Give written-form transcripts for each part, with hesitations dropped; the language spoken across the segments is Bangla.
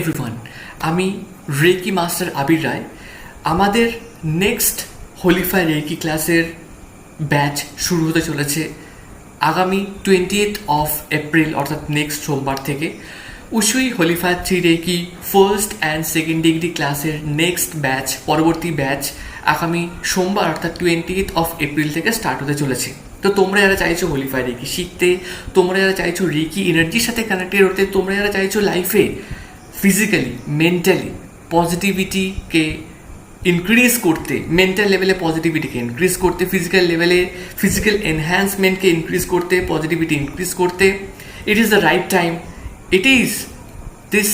এভরিওয়ান, আমি রেকি মাস্টার আবির রায়। আমাদের নেক্সট হোলিফাই রেকি ক্লাসের ব্যাচ শুরু হতে চলেছে আগামী 20th of এপ্রিল, অর্থাৎ নেক্সট সোমবার থেকে। Usui Holify 3 reiki first and second degree ক্লাসের নেক্সট ব্যাচ, পরবর্তী ব্যাচ আগামী সোমবার অর্থাৎ 20th of এপ্রিল থেকে স্টার্ট হতে চলেছে। তো তোমরা যারা চাইছো হোলিফাই রেকি শিখতে, তোমরা যারা চাইছো রেকি এনার্জির সাথে কানেক্টেড হতে, তোমরা যারা চাইছো লাইফে ফিজিক্যালি মেন্টালি পজিটিভিটিকে ইনক্রিজ করতে, মেন্টাল লেভেলে পজিটিভিটিকে ইনক্রিজ করতে, ফিজিক্যাল লেভেলে ফিজিক্যাল এনহ্যান্সমেন্টকে ইনক্রিজ করতে, পজিটিভিটি ইনক্রিজ করতে, it is the right time, it is this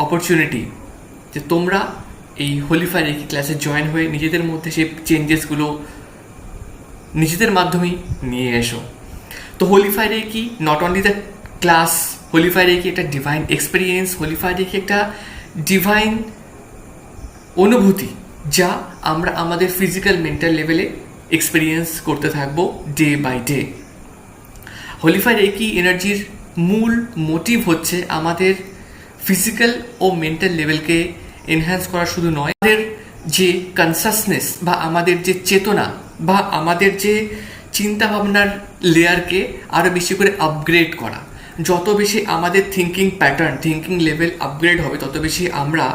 opportunity যে তোমরা এই হোলিফাই রেকি ক্লাসে জয়েন হয়ে নিজেদের মধ্যে সেই চেঞ্জেসগুলো নিজেদের মাধ্যমেই নিয়ে এসো। তো Holify reiki not only the class, Holify reiki একটা ডিভাইন এক্সপিরিয়েন্স, হোলিফাই রেকি একটা ডিভাইন অনুভূতি যা আমরা আমাদের ফিজিক্যাল মেন্টাল লেভেলে এক্সপিরিয়েন্স করতে থাকবো day by day. Holify reiki এনার্জির মূল মোটিভ হচ্ছে আমাদের ফিজিক্যাল ও মেন্টাল লেভেলকে এনহ্যান্স করা শুধু নয়, আমাদের যে কনসাসনেস বা আমাদের যে চেতনা বা আমাদের যে চিন্তাভাবনার লেয়ারকে আরও বেশি করে আপগ্রেড করা। যত বেশি আমাদের thinking pattern, thinking level upgrade হবে, তত বেশি আমরা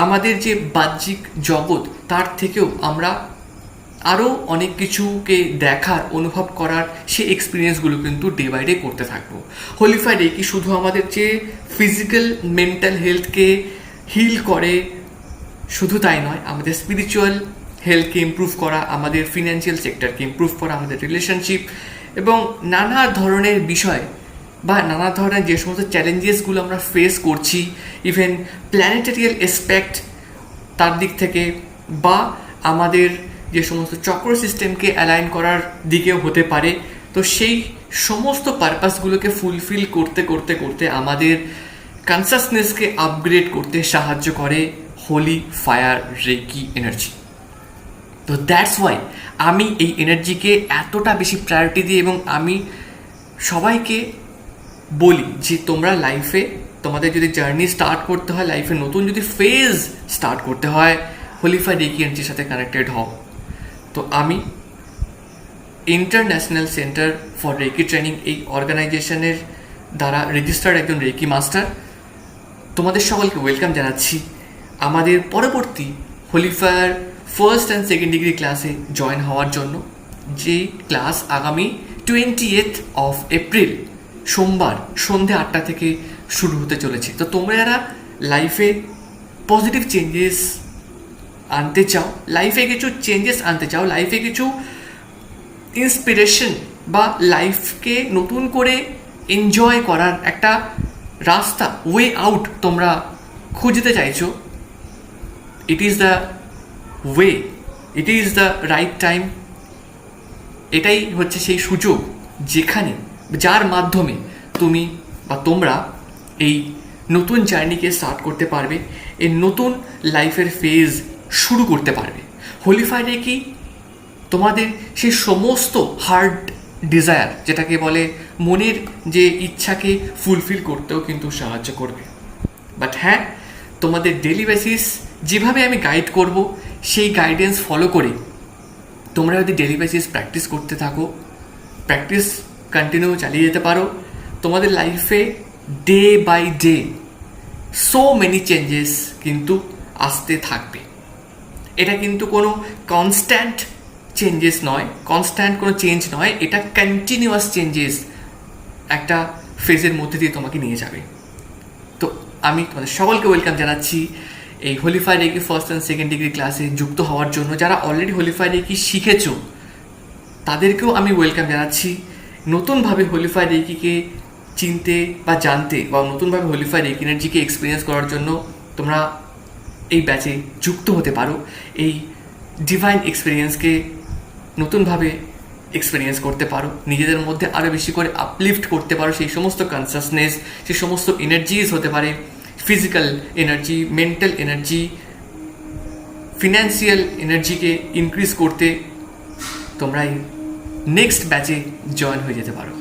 আমাদের যে বাহ্যিক জগৎ তার থেকেও আমরা আরও অনেক কিছুকে দেখার, অনুভব করার সেই এক্সপিরিয়েন্সগুলো কিন্তু ডে বাই ডে করতে থাকবো। হোলিফাই রেকি শুধু আমাদের যে ফিজিক্যাল মেন্টাল হেলথকে হিল করে শুধু তাই নয়, আমাদের স্পিরিচুয়াল হেলথকে ইমপ্রুভ করা, আমাদের ফিনান্সিয়াল সেক্টরকে ইমপ্রুভ করা, আমাদের রিলেশনশিপ এবং নানা ধরনের বিষয় বা নানা ধরনের যে সমস্ত চ্যালেঞ্জেসগুলো আমরা ফেস করছি, ইভেন প্ল্যানেটেরিয়াল এসপেক্ট তার দিক থেকে বা আমাদের যে সমস্ত চক্র সিস্টেমকে অ্যালাইন করার দিকেও হতে পারে। তো সেই সমস্ত পারপাসগুলোকে ফুলফিল করতে করতে করতে আমাদের কনসাসনেসকে আপগ্রেড করতে সাহায্য করে হোলি ফায়ার রেকি এনার্জি। তো দ্যাটস ওয়াই আমি এই এনার্জিকে এতটা বেশি প্রায়োরিটি দিই এবং আমি সবাইকে বলি যে তোমরা লাইফে তোমাদের যদি জার্নি স্টার্ট করতে হয়, লাইফে নতুন যদি ফেজ স্টার্ট করতে হয়, হোলিফাই রেকি এনার্জির সাথে কানেক্টেড হও। তো আমি international centre for reiki training এই অর্গানাইজেশনের দ্বারা রেজিস্টার্ড একজন রেকি মাস্টার, তোমাদের সকলকে ওয়েলকাম জানাচ্ছি আমাদের পরবর্তী হোলিফায়ার ফার্স্ট অ্যান্ড সেকেন্ড ডিগ্রি ক্লাসে জয়েন হওয়ার জন্য, যে ক্লাস আগামী 20th of এপ্রিল সোমবার সন্ধ্যে 8টা থেকে শুরু হতে চলেছে। তো তোমরা যারা লাইফে পজিটিভ চেঞ্জেস আনতে চাও, লাইফে কিছু চেঞ্জেস আনতে চাও, লাইফে কিছু ইন্সপিরেশন বা লাইফকে নতুন করে এনজয় করার একটা রাস্তা, ওয়ে আউট তোমরা খুঁজতে চাইছো, it is the way, it is the right time. এটাই হচ্ছে সেই সুযোগ যেখানে, যার মাধ্যমে তুমি বা তোমরা এই নতুন জার্নিকে স্টার্ট করতে পারবে, এই নতুন লাইফের ফেজ শুরু করতে পারবে। হোলিফাই রেকি তোমাদের সেই সমস্ত হার্ড ডিজায়ার, যেটাকে বলে মনের যে ইচ্ছাকে ফুলফিল করতেও কিন্তু সাহায্য করবে। বাট হ্যাঁ, তোমাদের ডেলি বেসিস যেভাবে আমি গাইড করব সেই গাইডেন্স ফলো করে তোমরা যদি ডেলি বেসিস প্র্যাকটিস করতে থাকো, প্র্যাকটিস কন্টিনিউ চালিয়ে যেতে পারো, তোমাদের লাইফে day by day so many changes কিন্তু আসতে থাকবে। এটা কিন্তু কোনো কনস্ট্যান্ট চেঞ্জেস নয়, কনস্ট্যান্ট কোনো চেঞ্জ নয়, এটা কন্টিনিউয়াস চেঞ্জেস একটা ফেজের মধ্যে দিয়ে তোমাকে নিয়ে যাবে। তো আমি তোমাদের সকলকে ওয়েলকাম জানাচ্ছি এই Holify reiki first and second degree ক্লাসে যুক্ত হওয়ার জন্য। যারা অলরেডি হোলিফাই রেকি শিখেছো তাদেরকেও আমি ওয়েলকাম জানাচ্ছি নতুনভাবে হোলিফাই রেকিকে চিনতে বা জানতে, বা নতুনভাবে হোলিফাই রেকি এনার্জিকে এক্সপিরিয়েন্স করার জন্য তোমরা এই ব্যাচে যুক্ত হতে পারো, এই ডিভাইন এক্সপিরিয়েন্সকে নতুনভাবে এক্সপিরিয়েন্স করতে পারো, নিজেদের মধ্যে আরও বেশি করে আপলিফ্ট করতে পারো সেই সমস্ত কনসাসনেস, সেই সমস্ত এনার্জিজ হতে পারে physical energy, mental energy, financial এনার্জিকে ইনক্রিজ করতে তোমরা এই নেক্সট ব্যাচে জয়েন হয়ে যেতে পারো।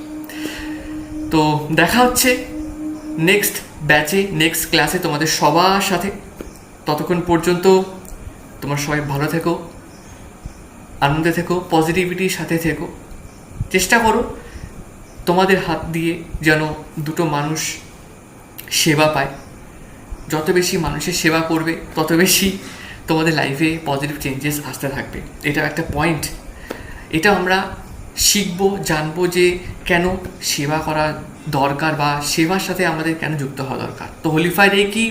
তো দেখা হচ্ছে নেক্সট ব্যাচে নেক্সট ক্লাসে তোমাদের সবার সাথে। ততক্ষণ পর্যন্ত তোমরা সবাই ভালো থেকো, আনন্দে থেকো, পজিটিভিটির সাথে থেকো। চেষ্টা করো তোমাদের হাত দিয়ে যেন দুটো মানুষ সেবা পায়। যত বেশি মানুষের সেবা করবে তত বেশি তোমাদের লাইফে পজিটিভ চেঞ্জেস আসতে থাকবে। এটা একটা পয়েন্ট। এটা আমরা শিখবো, জানবো যে কেন সেবা করা দরকার বা সেবার সাথে আমাদের কেন যুক্ত হওয়া দরকার। তো হোলিফাই রেকি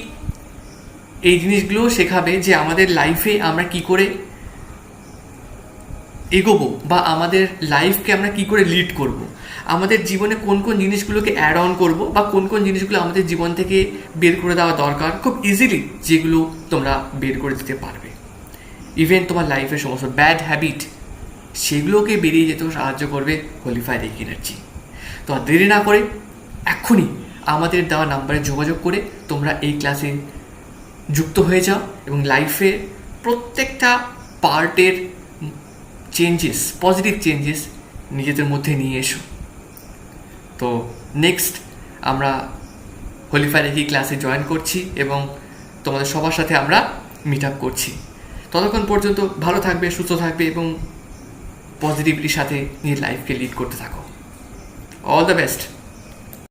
এই জিনিসগুলো শেখাবে যে আমাদের লাইফে আমরা কি করে এগোবো বা আমাদের লাইফকে আমরা কি করে লিড করব, আমাদের জীবনে কোন কোন জিনিসগুলোকে অ্যাড অন করবো বা কোন কোন জিনিসগুলো আমাদের জীবন থেকে বের করে দেওয়া দরকার খুব ইজিলি, যেগুলো তোমরা বের করে দিতে পারবে। ইভেন তোমার লাইফের সমস্ত ব্যাড হ্যাবিট সেগুলোকে বেরিয়ে যেতেও সাহায্য করবে হোলিফাই রেকি এনার্জি। তো আর দেরি না করে এক্ষুনি আমাদের দেওয়া নাম্বারে যোগাযোগ করে তোমরা এই ক্লাসে যুক্ত হয়ে যাও এবং লাইফের প্রত্যেকটা পার্টের চেঞ্জেস, পজিটিভ চেঞ্জেস নিজেদের মধ্যে নিয়ে এসো। তো নেক্সট আমরা হোলিফাই রেকি ক্লাসে জয়েন করছি এবং তোমাদের সবার সাথে আমরা মিট আপ করছি। ততক্ষণ পর্যন্ত ভালো থাকবে, সুস্থ থাকবে এবং পজিটিভিটির সাথে নিজের লাইফকে লিড করতে থাকো। All the best.